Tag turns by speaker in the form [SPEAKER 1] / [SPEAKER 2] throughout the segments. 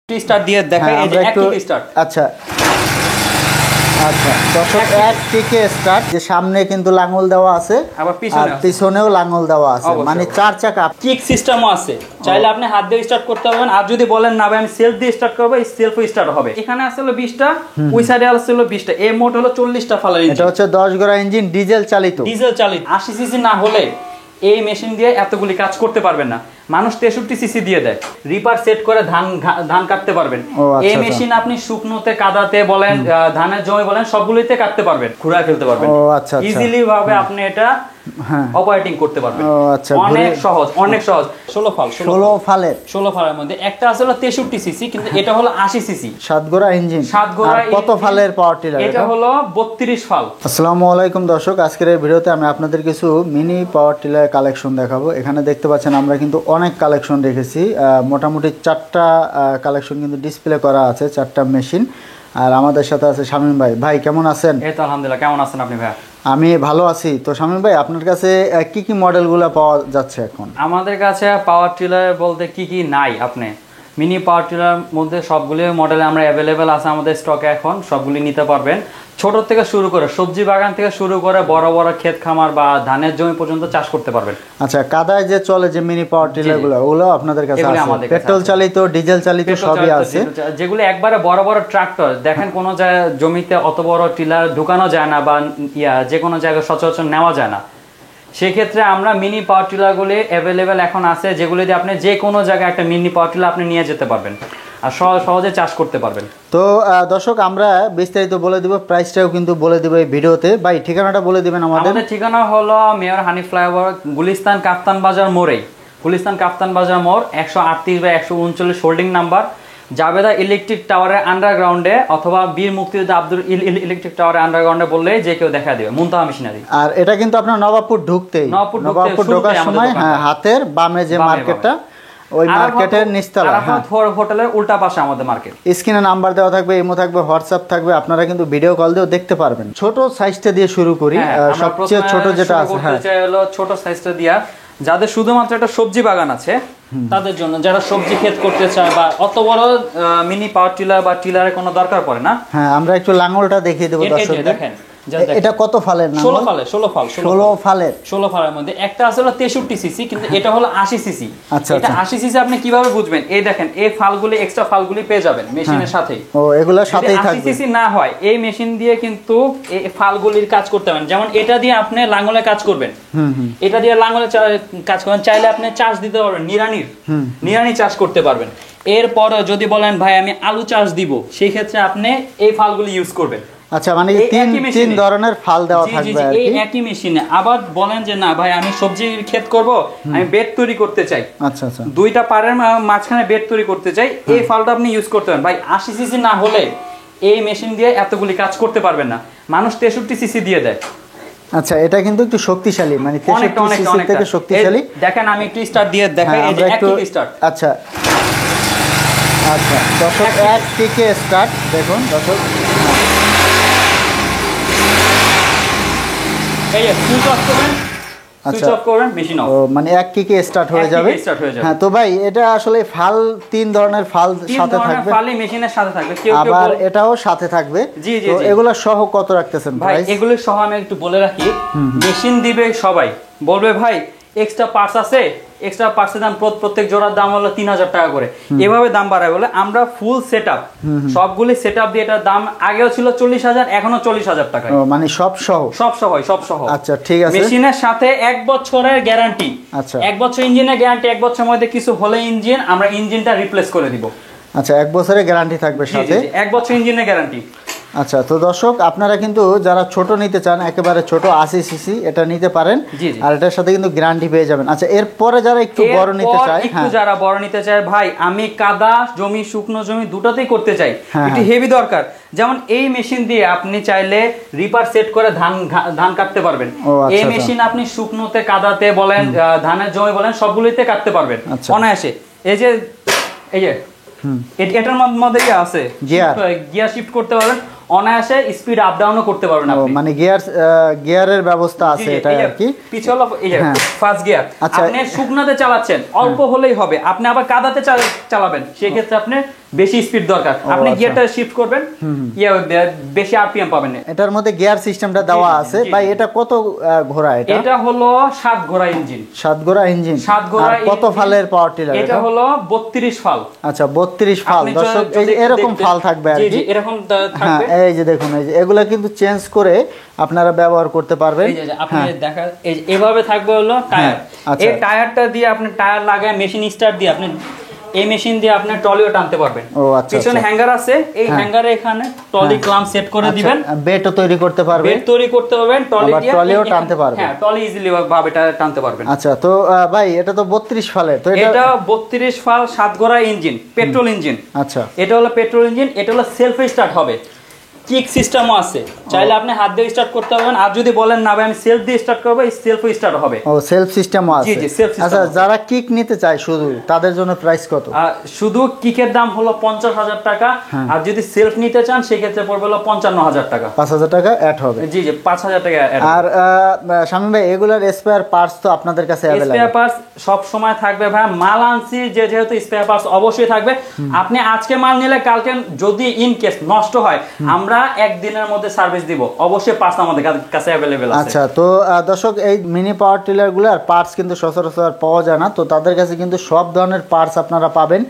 [SPEAKER 1] Start দিয়ে দেখাই এই যে এক কিক স্টার্ট।
[SPEAKER 2] আচ্ছা আচ্ছা দর্শক, এক কিকে স্টার্ট, যে সামনে কিন্তু লাঙ্গল দেওয়া আছে
[SPEAKER 1] আবার
[SPEAKER 2] আর পিছনেও লাঙ্গল দেওয়া আছে, মানে চার চাকা
[SPEAKER 1] কিক সিস্টেমও আছে। চাইলে আপনি হাত দিয়ে স্টার্ট করতে পারবেন, আর যদি বলেন না ভাই আমি সেলফ দিয়ে স্টার্ট করব, এই সেলফও স্টার্ট হবে। এখানে আসলে 20টা, ওই সাইডে আসলে 20টা, এই মোট হলো 40টা ফালার ইঞ্জিন।
[SPEAKER 2] এটা হচ্ছে 10 গড়া ইঞ্জিন, ডিজেল চালিত।
[SPEAKER 1] 80 সিসি না হলে এই মেশিন দিয়ে এতগুলি কাজ করতে পারবেন না। মানুষ 63 সিসি দিয়ে দেয়, রিপার সেট করে ধান কাটতে পারবেন। এই মেশিন আপনি শুকনোতে, কাদাতে বলেন, ধানের জমি বলেন, সবগুলিতে কাটতে পারবেন, ঘুরা ফেলতে পারবেন ইজিলি ভাবে। আপনি এটা অপারেটিং করতে পারবেন, অনেক সহজ, অনেক সহজ। 16 ফালের মধ্যে একটা আসলে 63 সিসি, কিন্তু এটা হলো 80 সিসি,
[SPEAKER 2] 7 গোড়া ইঞ্জিন।
[SPEAKER 1] 7 গোড়া।
[SPEAKER 2] কত ফালের পাওয়ার টিলার?
[SPEAKER 1] এটা হলো 32 ফাল।
[SPEAKER 2] আসসালামু আলাইকুম দর্শক, আজকের এই ভিডিওতে আমি আপনাদের কিছু মিনি পাওয়ার টিলার কালেকশন দেখাবো। এখানে দেখতে পাচ্ছেন আমরা কিন্তু অনেক কালেকশন রেখেছি, মোটামুটি 4টা কালেকশন কিন্তু ডিসপ্লে করা আছে, 4টা মেশিন। আর আমাদের সাথে আছে শামীম ভাই। ভাই কেমন আছেন?
[SPEAKER 1] এই তো আলহামদুলিল্লাহ, কেমন আছেন আপনি ভাই?
[SPEAKER 2] আমি ভালো আছি। তো শামীম ভাই, আপনার কাছে কি কি মডেলগুলো পাওয়া যাচ্ছে এখন?
[SPEAKER 1] আমাদের কাছে পাওয়ার টিলার বলতে কি কি নাই, আপনি মিনি পাওয়ার টিলার মধ্যে সবগুলি মডেল আমরা অ্যাভেলেবেল আছে আমাদের স্টকে, এখন সবগুলি নিতে পারবেন। ছোট থেকে শুরু করে সবজি বাগান থেকে শুরু করে বড় বড় ক্ষেত খামার বা ধানের জমি পর্যন্ত চাষ করতে পারবেন।
[SPEAKER 2] আচ্ছা, কাদায় যে চলে যে মিনি পাওয়ার টিলার গুলো, ওগুলো আপনাদের কাছে আছে? পেট্রোল চালিত, ডিজেল চালিত সবই আছে।
[SPEAKER 1] যেগুলো একবারে বড় বড় ট্রাক্টর, দেখেন কোনো জায়গায় জমিতে অত বড় টিলার ঢুকানো যায় না, বা যে কোনো জায়গায় সচরাচর নেওয়া যায় না, সেক্ষেত্রে আমরা মিনি পাওয়ার টিলারগুলি অ্যাভেলেবেল এখন আছে, যেগুলি দিয়ে আপনি যে কোনো জায়গায় একটা মিনি পাওয়ার টিলার আপনি নিয়ে যেতে পারবেন আর সহজে চাষ করতে পারবেন।
[SPEAKER 2] তো দর্শক, আমরা বিস্তারিত বলে দিব, প্রাইসটাও কিন্তু বলে দিব এই ভিডিওতে। ভাই ঠিকানাটা বলে দিবেন আমাদের?
[SPEAKER 1] ঠিকানা হলো মেয়র হানিফ ফ্লাইওভার, গুলিস্তান কাপ্তান বাজার মোড়ে, গুলিস্তান কাপ্তান বাজার মোড়, 138 বা 139 হোল্ডিং নাম্বার, জাবেদা ইলেকট্রিক টাওয়ারের আন্ডারগ্রাউন্ডে, অথবা বীর মুক্তিযোদ্ধা আব্দুল ইলেকট্রিক টাওয়ারের আন্ডারগ্রাউন্ডে বললে যে কেউ দেখা দেবে, মুনতাহা মেশিনারি। আর
[SPEAKER 2] এটা কিন্তু আপনার নবাবপুর ঢোকার সময় হাতের বামে যে মার্কেটটা, ওই মার্কেটের নিচতলা
[SPEAKER 1] হোটেলের উল্টা পাশে আমাদের মার্কেট।
[SPEAKER 2] স্ক্রিনে নাম্বার দেওয়া থাকবে, ইমো থাকবে, হোয়াটসঅ্যাপ থাকবে, আপনারা কিন্তু ভিডিও কল দিয়েও দেখতে পারবেন। ছোট সাইজটা দিয়ে শুরু করি, সবচেয়ে ছোট যেটা আছে
[SPEAKER 1] হলো ছোট সাইজটা দিয়া, যাদের শুধুমাত্র একটা সবজি বাগান আছে তাদের জন্য, যারা সবজি ক্ষেত করতে চায়, বা অত বড় মিনি পাওয়ার টিলার বা টিলারের কোনো দরকার পড়ে না।
[SPEAKER 2] হ্যাঁ, আমরা একটু লাঙ্গলটা দেখিয়ে দেবো দর্শকদের। দেখেন এটা কত ফালের?
[SPEAKER 1] 16 ফালের মধ্যে একটা আসলে 63 সিসি, কিন্তু এটা হলো 80 সিসি। এটা 80 সিসি আপনি কিভাবে বুঝবেন? এই দেখেন, এই ফালগুলি, এক্সট্রা ফালগুলি পেয়ে যাবেন মেশিনের সাথেই।
[SPEAKER 2] ও, এগুলো সাথেই থাকবে।
[SPEAKER 1] 80 সিসি না হয়, এই মেশিন দিয়ে কিন্তু এই ফালগুলির কাজ করতে পারেন। যেমন এটা দিয়ে আপনি লাঙ্গলে কাজ করবেন, এটা দিয়ে লাঙ্গলে কাজ করবেন, চাইলে আপনি চাষ দিতে পারবেন, নিড়ানি চাষ করতে পারবেন। এরপর যদি বলেন ভাই আমি আলু চাষ দিব, সেই ক্ষেত্রে আপনি এই ফালগুলি ইউজ করবেন।
[SPEAKER 2] আচ্ছা, মানে তিন ধরনের ফাল দেওয়া থাকবে
[SPEAKER 1] এই একই মেশিনে। আবার বলেন যে না ভাই আমি সবজির ক্ষেত করব, আমি বেড তৈরি করতে চাই,
[SPEAKER 2] আচ্ছা আচ্ছা,
[SPEAKER 1] দুইটা পারের মাঝখানে বেড তৈরি করতে চাই, এই ফালটা আপনি ইউজ করতে পারেন। ভাই 80 সিসি না হলে এই মেশিন দিয়ে এতগুলি কাজ করতে পারবেন না, মানুষ 63 সিসি দিয়ে দেয়।
[SPEAKER 2] আচ্ছা, এটা কিন্তু একটু শক্তিশালী, মানে 63 সিসি থেকে শক্তিশালী।
[SPEAKER 1] দেখেন আমি একটু স্টার্ট দিয়ে দেখাই, এই যে এক কিক স্টার্ট।
[SPEAKER 2] আচ্ছা আচ্ছা দর্শক, এক কিকে স্টার্ট, দেখুন দর্শক, মানে এক কিকে স্টার্ট হয়ে যাবে। হ্যাঁ, তো ভাই এটা আসলে ফাল 3 ধরনের ফাল সাথে থাকবে,
[SPEAKER 1] মেশিনের সাথে থাকবে,
[SPEAKER 2] আবার এটাও সাথে থাকবে। তো এগুলো সহ কত রাখতেছেন ভাই?
[SPEAKER 1] এগুলো সহ আমি একটু বলে রাখি, মেশিন দিবে সবাই, বলবে ভাই এক্সট্রা পার্টস আছে, এক্সট্রা পার্টসের দাম প্রত্যেক জোড়ার দাম হলো 3000 টাকা করে, এভাবে দাম বাড়ায় বলে আমরা ফুল সেটআপ, সবগুলি সেটআপ দিয়ে এটার দাম আগেও ছিল 40,000, এখনো 40,000 টাকা,
[SPEAKER 2] মানে সব সহ। আচ্ছা ঠিক আছে।
[SPEAKER 1] মেশিনের সাথে 1 বছরের গ্যারান্টি। আচ্ছা, 1 বছর ইঞ্জিনের গ্যারান্টি, 1 বছরের মধ্যে কিছু হলে আমরা ইঞ্জিনটা রিপ্লেস করে দিব।
[SPEAKER 2] আচ্ছা, 1 বছরের গ্যারান্টি থাকবে সাথে,
[SPEAKER 1] 1 বছর ইঞ্জিনের গ্যারান্টি।
[SPEAKER 2] আচ্ছা, তো দর্শক আপনারা কিন্তু যারা ছোট নিতে চান, একেবারে ছোট 80 সিসি, এটা নিতে পারেন, আর এটার সাথে কিন্তু গ্যারান্টি পেয়ে যাবেন। আচ্ছা, এরপরে যারা একটু বড় নিতে চায়,
[SPEAKER 1] যারা বড় নিতে চায়, ভাই আমি কাদা জমি, শুকনো জমি দুটোতেই করতে চাই, একটু হেভি দরকার, যেমন এই মেশিন দিয়ে আপনি চাইলে রিপার সেট করে ধান কাটতে পারবেন। এই মেশিন আপনি শুকনোতে, কাদাতে বলেন, ধানের জমি বলেন, সবগুলিতে কাটতে পারবেন অনায়াসে। এই যে এটার মধ্যে কি আছে, গিয়ার শিফট করতে পারবেন অনায়াসে, স্পিড আপ ডাউনও করতে পারবেন আপনি,
[SPEAKER 2] মানে গিয়ারের ব্যবস্থা আছে এটা আর কি।
[SPEAKER 1] পিছে হলো এই যে ফার্স্ট গিয়ার। আপনি শুকনাতে চালাচ্ছেন, অল্প হলেই হবে, আপনি আবার কাদাতে চালাবেন, সেই ক্ষেত্রে আপনি বেশি স্পিড দরকার, আপনি গিয়ারটা শিফট করবেন, বেশি আরপিএম পাবেন।
[SPEAKER 2] এটার মধ্যে গিয়ার সিস্টেমটা দেওয়া আছে ভাই। এটা কত ঘোড়া?
[SPEAKER 1] এটা হলো 7 ঘোড়া ইঞ্জিন।
[SPEAKER 2] 7 ঘোড়া ইঞ্জিন।
[SPEAKER 1] 7 ঘোড়া।
[SPEAKER 2] কত ফালের পাওয়ার টিলার?
[SPEAKER 1] এটা হলো 32 ফাল।
[SPEAKER 2] আচ্ছা 32 ফাল। দর্শক এই যে এরকম ফাল থাকবে আর কি,
[SPEAKER 1] এরকম থাকবে।
[SPEAKER 2] হ্যাঁ এই যে দেখুন, এই যে এগুলা কিন্তু চেঞ্জ করে আপনারা ব্যবহার করতে পারবেন।
[SPEAKER 1] এই যে আপনি দেখা এই এভাবে থাকবে হলো টায়ার। এই টায়ারটা দিয়ে আপনি টায়ার লাগায় মেশিন স্টার্ট দিয়ে আপনি এই মেশিন দিয়ে আপনি ট্রলিও টানতে পারবেন।
[SPEAKER 2] ও আচ্ছা।
[SPEAKER 1] পিছনে হ্যাঙ্গার আছে, এই হ্যাঙ্গারে এখানে ট্রলি ক্লাম্প সেট করে দিবেন।
[SPEAKER 2] বেটও তৈরি করতে পারবেন।
[SPEAKER 1] বেট তৈরি করতে পারবেন, ট্রলি দিয়ে
[SPEAKER 2] ট্রলিও টানতে পারবেন।
[SPEAKER 1] হ্যাঁ, ট্রলি ইজিলি ভাবে এটা টানতে পারবেন।
[SPEAKER 2] আচ্ছা তো ভাই এটা তো 32 ফালের, তো
[SPEAKER 1] এটা 32 ফাল 7 ঘোড়া ইঞ্জিন, পেট্রোল ইঞ্জিন।
[SPEAKER 2] আচ্ছা
[SPEAKER 1] এটা হলো পেট্রোল ইঞ্জিন। এটা হলো সেলফ স্টার্ট হবে, কিক সিস্টেমও আছে, চাইলে আপনি হাত দিয়ে স্টার্ট করতে পারবেন। আর যদি বলেন না ভাই আমি সেলফ দিয়ে স্টার্ট করব, এই সেলফ স্টার্ট হবে।
[SPEAKER 2] ও সেলফ সিস্টেমও আছে।
[SPEAKER 1] জি সেলফ সিস্টেম।
[SPEAKER 2] আচ্ছা যারা কিক নিতে চায় শুধু, তাদের জন্য প্রাইস কত?
[SPEAKER 1] শুধু কিকের দাম হলো 50,000 টাকা, আর যদি সেলফ নিতে চান সেক্ষেত্রে পড়বে হলো 55,000 টাকা।
[SPEAKER 2] 5,000 টাকা অ্যাড হবে।
[SPEAKER 1] জি 5,000 টাকা অ্যাড।
[SPEAKER 2] আর শামীম ভাই এগুলার স্পেয়ার পার্টস তো আপনাদের কাছে अवेलेबल?
[SPEAKER 1] স্পেয়ার পার্টস সব সময় থাকবে ভাই। মাল আনছি যেহেতু স্পেয়ার পার্টস অবশ্যই থাকবে। আপনি আজকে মাল নিলে কালকে যদি ইন কেস নষ্ট হয়, আমরা একদিনের মধ্যে সার্ভিস দিব, অবশ্যই পার্টস আমাদের কাছে अवेलेबल আছে।
[SPEAKER 2] আচ্ছা তো দর্শক এই মিনি পাওয়ার টিলার গুলার পার্টস কিন্তু সচরাচর পাওয়া যায় না, তো তাদের কাছে কিন্তু সব ধরনের পার্টস আপনারা পাবেন।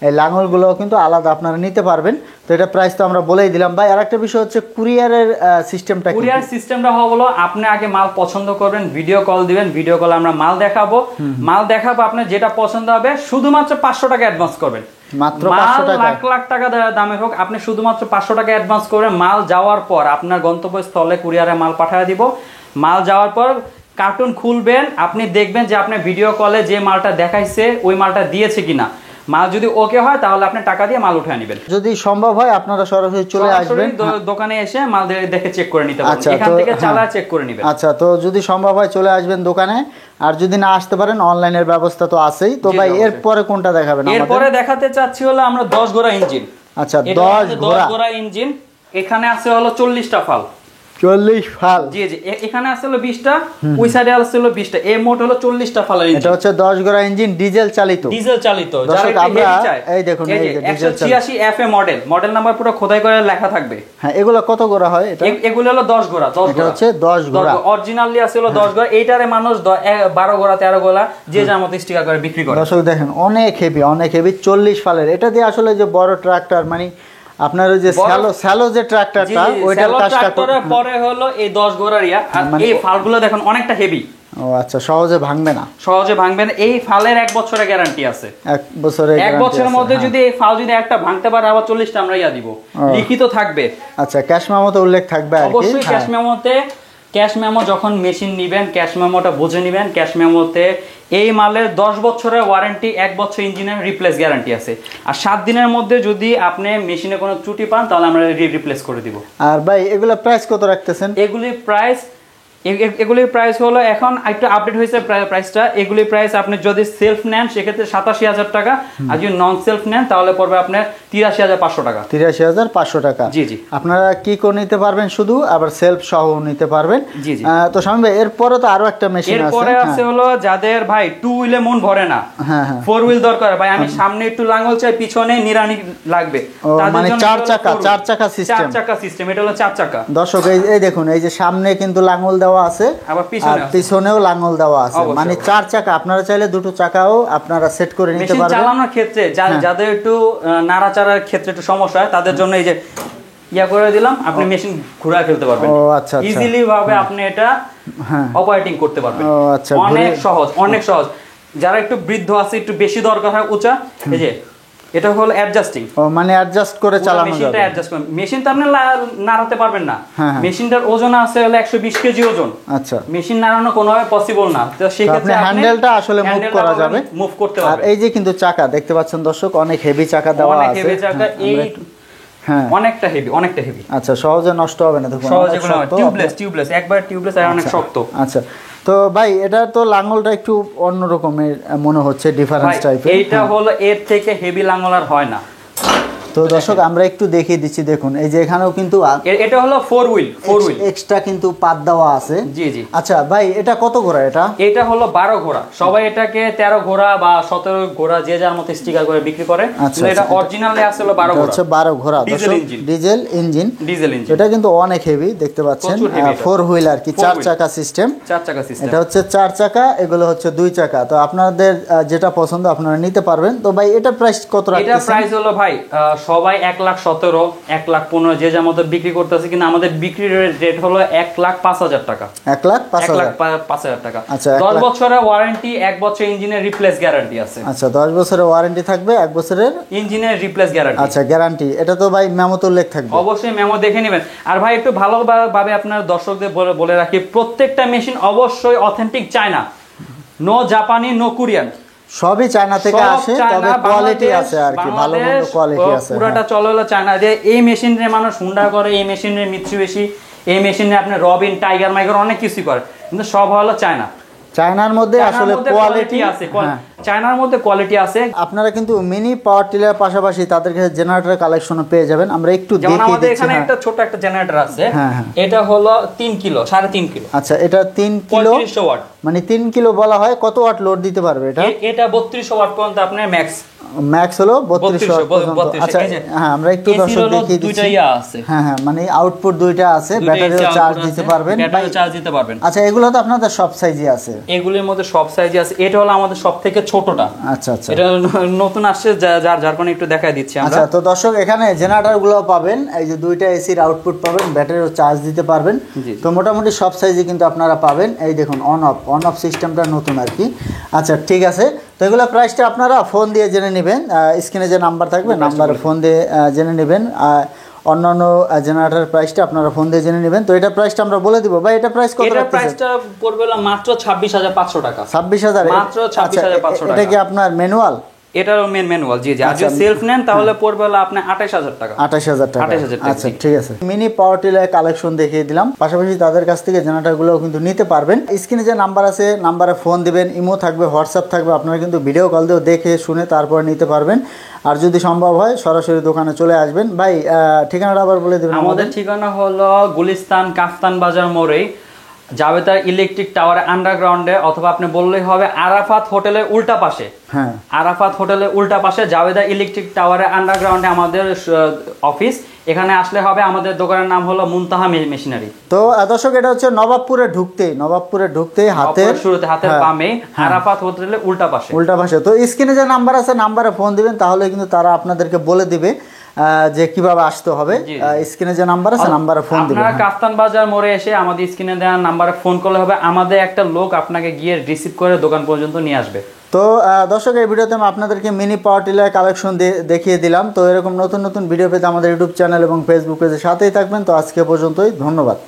[SPEAKER 2] এই লাঙলগুলোও কিন্তু আলাদা আপনারা নিতে পারবেন। তো এটা প্রাইস তো আমরা বলেই দিলাম ভাই। আরেকটা বিষয় হচ্ছে কুরিয়ারের সিস্টেমটা।
[SPEAKER 1] কুরিয়ার সিস্টেমটা হলো আপনি আগে মাল পছন্দ করবেন, ভিডিও কল দিবেন, ভিডিও কলে আমরা মাল দেখাবো, আপনার যেটা পছন্দ হবে শুধুমাত্র 500 টাকা অ্যাডভান্স করবেন।
[SPEAKER 2] মাত্র 500 টাকা।
[SPEAKER 1] লাখ লাখ টাকা দামের হোক, আপনি শুধুমাত্র 500 টাকা অ্যাডভান্স করে মাল যাওয়ার পর আপনার গন্তব্যস্থলে কুরিয়ারে মাল পাঠিয়ে দিব। মাল যাওয়ার পর কার্টুন খুলবেন, আপনি দেখবেন যে আপনার ভিডিও কলে যে মালটা দেখাইছে ওই মালটা দিয়েছে কিনা। মাল যদি ওকে হয় তাহলে আপনি টাকা দিয়ে মাল উঠিয়ে নেবেন।
[SPEAKER 2] যদি সম্ভব হয় আপনারা সরাসরি চলে আসবেন,
[SPEAKER 1] দোকানে এসে মাল দেখে চেক করে নিতে পারবেন, এখান থেকে চালায় চেক করে নেবেন।
[SPEAKER 2] আচ্ছা তো যদি সম্ভব হয় চলে আসবেন দোকানে, আর যদি না আসতে পারেন অনলাইনের ব্যবস্থা তো আছেই। তো ভাই এরপরে কোনটা দেখাবেন আমাদের?
[SPEAKER 1] এরপরে দেখাতে চাচ্ছি হলো আমরা 10 ঘোড়া ইঞ্জিন।
[SPEAKER 2] আচ্ছা 10
[SPEAKER 1] ঘোড়া ইঞ্জিন। এখানে আছে হলো 40টা ফাল।
[SPEAKER 2] 40 ফাল।
[SPEAKER 1] জি এখানে আছে হলো 20টা, ওই সাইডে আছে হলো 20টা, এই মোট হলো 40টা ফালের ইঞ্জিন।
[SPEAKER 2] এটা হচ্ছে 10 ঘোড়া ইঞ্জিন, ডিজেল চালিত।
[SPEAKER 1] যারা
[SPEAKER 2] আমরা এই দেখুন এই যে ডিজেল
[SPEAKER 1] 186 এফএ মডেল নাম্বার পুরো খোদাই করে লেখা থাকবে।
[SPEAKER 2] হ্যাঁ এগুলো কত ঘোড়া হয়?
[SPEAKER 1] এগুলো হলো 10 ঘোড়া। এটা
[SPEAKER 2] হচ্ছে 10 ঘোড়া।
[SPEAKER 1] অরিজিনালি আছে হলো 10 ঘোড়া। এইটারে মানুষ 12 ঘোড়া 13 ঘোড়া যে যার মতো স্টিকার করে বিক্রি করে।
[SPEAKER 2] দর্শক দেখেন অনেক হেভি 40 ফালের। এটা দিয়ে আসলে যে বড় ট্রাক্টর, মানে আপনার ওই যে স্যালো যে ট্রাক্টরটা, ওইটার কাজটা
[SPEAKER 1] পরে হলো এই 10 ঘোড়ার ইয়া। আর এই ফালগুলো দেখুন অনেকটা হেভি।
[SPEAKER 2] ও আচ্ছা, সহজে ভাঙবে না?
[SPEAKER 1] সহজে ভাঙবে না। এই ফালের 1 বছরের গ্যারান্টি আছে।
[SPEAKER 2] 1 বছরের
[SPEAKER 1] গ্যারান্টি। 1 বছরের মধ্যে যদি এই ফাল যদি একটা ভাঙতে পারে, আবার 40টা আমরা ইয়া দিব, লিখিত থাকবে।
[SPEAKER 2] আচ্ছা ক্যাশ মেমোতে উল্লেখ থাকবে আর কি?
[SPEAKER 1] অবশ্যই ক্যাশ মেমোতে। ক্যাশ মেমো যখন মেশিন নেবেন, ক্যাশ মেমোটা বুঝে নেবেন। ক্যাশ মেমোতে এই মালের 10 বছরের ওয়ারেন্টি, 1 বছর ইঞ্জিনের রিপ্লেস গ্যারান্টি আছে। আর 7 দিনের মধ্যে যদি আপনি মেশিনে কোনো ত্রুটি পান তাহলে আমরা রিপ্লেস করে দিব।
[SPEAKER 2] আর ভাই এগুলো প্রাইস কত রাখতেছেন?
[SPEAKER 1] এগুলির প্রাইস হলো এখন একটু আপডেট হয়েছে প্রাইসটা। এগুলির প্রাইস আপনি যদি সেলফ নেন সেক্ষেত্রে 87,000 টাকা, আর যদি নন সেলফ নেন তাহলে পড়বে আপনার 83,500 টাকা।
[SPEAKER 2] 83,500 টাকা।
[SPEAKER 1] জি
[SPEAKER 2] আপনারা কি করে নিতে পারবেন শুধু, আবার সেলফ সহ নিতে পারবেন।
[SPEAKER 1] জি
[SPEAKER 2] তো শামীম ভাই এরপরে তো আরো একটা মেশিন আছে।
[SPEAKER 1] এরপরে আছে হলো যাদের ভাই 2 হুইলে মন ভরে না, 4 হুইল দরকার, ভাই আমি সামনে একটু লাঙ্গল চাই, পিছনে নিরানি লাগবে,
[SPEAKER 2] মানে 4 চাকা
[SPEAKER 1] সিস্টেম। এটা হলো 4 চাকা।
[SPEAKER 2] দর্শক এই দেখুন, এই যে সামনে কিন্তু লাঙ্গল দেওয়া আছে, আবার পিছনেও লাঙ্গল দেওয়া আছে, মানে 4 চাকা। আপনারা চাইলে দুটো চাকাও আপনারা সেট করে নিতে পারবেন।
[SPEAKER 1] চালানোর ক্ষেত্রে যাদের একটু নাড়াচাড়ার ক্ষেত্রে একটু সমস্যা হয় তাদের জন্য এই যে ইয়া করে দিলাম, আপনি মেশিন ঘুরা ফেলতে পারবেন।
[SPEAKER 2] আচ্ছা
[SPEAKER 1] ইজিলি ভাবে আপনি এটা অপারেটিং করতে পারবেন।
[SPEAKER 2] আচ্ছা
[SPEAKER 1] অনেক সহজ। যারা একটু বৃদ্ধ আছে, একটু বেশি দরকার হয় উঁচা, এই যে এটা হলো অ্যাডজাস্টিং,
[SPEAKER 2] মানে অ্যাডজাস্ট করে চালানো যাবে।
[SPEAKER 1] মেশিনটা অ্যাডজাস্ট করে, মেশিনটা আপনি নাড়াতে পারবেন না। মেশিনটার ওজন আছে হলো 120 কেজি ওজন।
[SPEAKER 2] আচ্ছা,
[SPEAKER 1] মেশিন নাড়ানো কোনোভাবে পসিবল না। তো সেই ক্ষেত্রে
[SPEAKER 2] হ্যান্ডেলটা আসলে মুভ করা যাবে,
[SPEAKER 1] মুভ করতে পারবেন।
[SPEAKER 2] আর এই যে কিন্তু চাকা দেখতে পাচ্ছেন দর্শক, অনেক হেভি চাকা দেওয়া আছে।
[SPEAKER 1] অনেক হেভি চাকা, এই অনেকটা হেভি।
[SPEAKER 2] আচ্ছা, সহজে নষ্ট হবে না, দেখুন
[SPEAKER 1] সহজে কোনো টিউবলেস একবার টিউবলেস, আর অনেক শক্ত।
[SPEAKER 2] আচ্ছা, তো ভাই এটা তো লাঙ্গলটা একটু অন্য রকমের মনে হচ্ছে, ডিফারেন্স টাইপের।
[SPEAKER 1] এইটা হলো এর থেকে হেভি লাঙ্গল আর হয় না।
[SPEAKER 2] তো তো দর্শক আমরা একটু দেখিয়ে দিচ্ছি, দেখুন এই যে এখানেও কিন্তু
[SPEAKER 1] এটা হলো 4 হুইল
[SPEAKER 2] এক্সট্রা কিন্তু পাত দেওয়া আছে।
[SPEAKER 1] জি জি।
[SPEAKER 2] আচ্ছা ভাই এটা কত ঘোড়া? এটা
[SPEAKER 1] হলো 12 ঘোড়া। সবাই এটাকে 13 ঘোড়া বা 17 ঘোড়া যে যার মতো স্টিকার করে বিক্রি করে, কিন্তু এটা অরিজিনালি আসলে 12 ঘোড়া।
[SPEAKER 2] হচ্ছে 12 ঘোড়া ডিজেল ইঞ্জিন। এটা কিন্তু অনেক হেভি দেখতে পাচ্ছেন, 4 হুইল আর কি, 4 চাকা সিস্টেম। এটা হচ্ছে 4 চাকা, এগুলো হচ্ছে 2 চাকা। তো আপনাদের যেটা পছন্দ আপনারা নিতে পারবেন। তো ভাই এটা প্রাইস কত রাখছেন?
[SPEAKER 1] এটা প্রাইস হলো ভাই সবাই 1,17,000 1,15,000 যে যার মতো বিক্রি করতেছে, কিন্তু আমাদের বিক্রির রেট হলো 1,05,000 টাকা। 1,05,000 টাকা।
[SPEAKER 2] আচ্ছা
[SPEAKER 1] 10 বছরের ওয়ারেন্টি, 1 বছর ইঞ্জিনের রিপ্লেস গ্যারান্টি আছে।
[SPEAKER 2] আচ্ছা 10 বছরের ওয়ারেন্টি থাকবে, 1 বছরের
[SPEAKER 1] ইঞ্জিনের রিপ্লেস গ্যারান্টি।
[SPEAKER 2] আচ্ছা গ্যারান্টি। এটা তো ভাই মেমোতে উল্লেখ থাকবে,
[SPEAKER 1] অবশ্যই মেমো দেখে নেবেন। আর ভাই একটু ভালোভাবে আপনার দর্শকদের বলে রাখি, প্রত্যেকটা মেশিন অবশ্যই অথেন্টিক চায়না, নো জাপানি, নো কোরিয়ান,
[SPEAKER 2] সবই চায়না থেকে আসে, তবে কোয়ালিটি আছে আর কি, ভালো মন্দ কোয়ালিটি আছে।
[SPEAKER 1] পুরোটা চলে হলো চায়না। যে এই মেশিনে মানুষ হুন্ডা করে, এই মেশিনে মিৎসুবিশি, এই মেশিনে আপনি রবিন, টাইগার মাইগার অনেক কিছুই করে, কিন্তু সব হলো চায়না।
[SPEAKER 2] চায়নার মধ্যে আসলে কোয়ালিটি আছে,
[SPEAKER 1] চায়নার মধ্যে কোয়ালিটি আছে।
[SPEAKER 2] আপনারা কিন্তু মিনি পাওয়ার টিলার পাশাপাশি তাদের কাছে জেনারেটর কালেকশনও পেয়ে যাবেন। আমরা একটু দেখিয়ে দিচ্ছি।
[SPEAKER 1] আমাদের এখানে একটা ছোট একটা জেনারেটর আছে, এটা হলো 3 কিলো, 3.5 কিলো।
[SPEAKER 2] আচ্ছা এটা 3 কিলো,
[SPEAKER 1] 3500 ওয়াট,
[SPEAKER 2] মানে 3 কিলো বলা হয়। কত ওয়াট লোড দিতে পারবে এটা?
[SPEAKER 1] এটা 3200 ওয়াট পর্যন্ত আপনার ম্যাক্স
[SPEAKER 2] হলো 3200 ওয়াট পর্যন্ত। আচ্ছা হ্যাঁ আমরা একটু দর্শক দেখিয়ে দিচ্ছি। হ্যাঁ মানে আউটপুট দুইটা আছে, ব্যাটারিও চার্জ দিতে পারবেন, আচ্ছা এগুলো তো আপনাদের সব সাইজই আছে?
[SPEAKER 1] এগুলোর মধ্যে সব সাইজই আছে। এটা হলো আমাদের সবথেকে ছোটটা।
[SPEAKER 2] আচ্ছা আচ্ছা,
[SPEAKER 1] এটা নতুন আসছে, যার কারণে একটু দেখাই দিচ্ছি আমরা।
[SPEAKER 2] আচ্ছা তো দর্শক এখানে জেনারেটরগুলো পাবেন, এই যে দুইটা এসির আউটপুট পাবেন, ব্যাটারিও চার্জ দিতে পারবেন। তো মোটামুটি সব সাইজই কিন্তু আপনারা পাবেন। এই দেখুন অন অফ সিস্টেমটা নতুন আর কি। আচ্ছা ঠিক আছে, তো এগুলো প্রাইসটা আপনারা ফোন দিয়ে জেনে নেবেন, স্ক্রিনে যে নাম্বার থাকবে নাম্বারে ফোন দিয়ে জেনে নেবেন। অন্যান্য জেনারেটর প্রাইসটা আপনারা ফোন দিয়ে জেনে নেবেন। তো এটা প্রাইসটা আমরা বলে দিব ভাই, এটা প্রাইস কত?
[SPEAKER 1] এটা প্রাইসটা পড়বে মাত্র 26,500 টাকা।
[SPEAKER 2] 26,000
[SPEAKER 1] মাত্র 26,500 টাকা।
[SPEAKER 2] এটা কি আপনার ম্যানুয়াল?
[SPEAKER 1] এটারও ম্যানুয়াল। জি জি। আর যদি সেলফ নেন তাহলে পড়বে হলো আপনি 28,000 টাকা।
[SPEAKER 2] 28,000 টাকা। আচ্ছা ঠিক আছে, মিনি পাওয়ার টিলার কালেকশন দেখিয়ে দিলাম, পাশাপাশি তাদের কাছ থেকে জেনারেটরগুলোও কিন্তু নিতে পারবেন। স্ক্রিনে যে নাম্বার আছে নাম্বারে ফোন দিবেন, ইমো থাকবে, হোয়াটসঅ্যাপ থাকবে, আপনারা কিন্তু ভিডিও কল দিয়েও দেখে শুনে তারপর নিতে পারবেন। আর যদি সম্ভব হয় সরাসরি দোকানে চলে আসবেন। ভাই ঠিকানাটা আবার বলে দেবেন।
[SPEAKER 1] আমাদের ঠিকানা হলো গুলিস্তান কাফতান বাজার মোড়ে, জাবেদার ইলেকট্রিক টাওয়ার আন্ডারগ্রাউন্ডে, অথবা আপনি বললেই হবে আরাফাত হোটেলের উল্টা পাশে। হ্যাঁ আরাফাত হোটেলের উল্টা পাশে জাবেদার ইলেকট্রিক টাওয়ারের আন্ডারগ্রাউন্ডে আমাদের অফিস। এখানে আসলে হবে। আমাদের দোকানের নাম হলো মুনতাহা মেশিনারি।
[SPEAKER 2] তো দর্শক এটা হচ্ছে নবাবপুরে ঢুকতে হাতের
[SPEAKER 1] বামে আরাফাত হোটেলের উল্টা পাশে।
[SPEAKER 2] তো স্ক্রিনে যে নাম্বার আছে নাম্বারে ফোন দিবেন, তাহলে কিন্তু তারা আপনাদেরকে বলে দিবে যে কিভাবে আসতে হবে। স্ক্রিনে যে নাম্বার আছে নাম্বারে ফোন দিবেন।
[SPEAKER 1] আপনারা কাফতান বাজার মোড়ে এসে আমাদের স্ক্রিনে দেওয়া নাম্বারে ফোন করলে হবে, আমাদের একটা লোক আপনাকে গিয়ে রিসিভ করে দোকান পর্যন্ত নিয়ে আসবে।
[SPEAKER 2] তো দর্শক এই ভিডিওতে আমি আপনাদেরকে মিনি পাওয়ার টিলার কালেকশন দেখিয়ে দিলাম। তো এরকম নতুন নতুন ভিডিও পেতে আমাদের ইউটিউব চ্যানেল এবং ফেসবুক পেজের সাথেই থাকবেন। তো আজকে পর্যন্তই, ধন্যবাদ।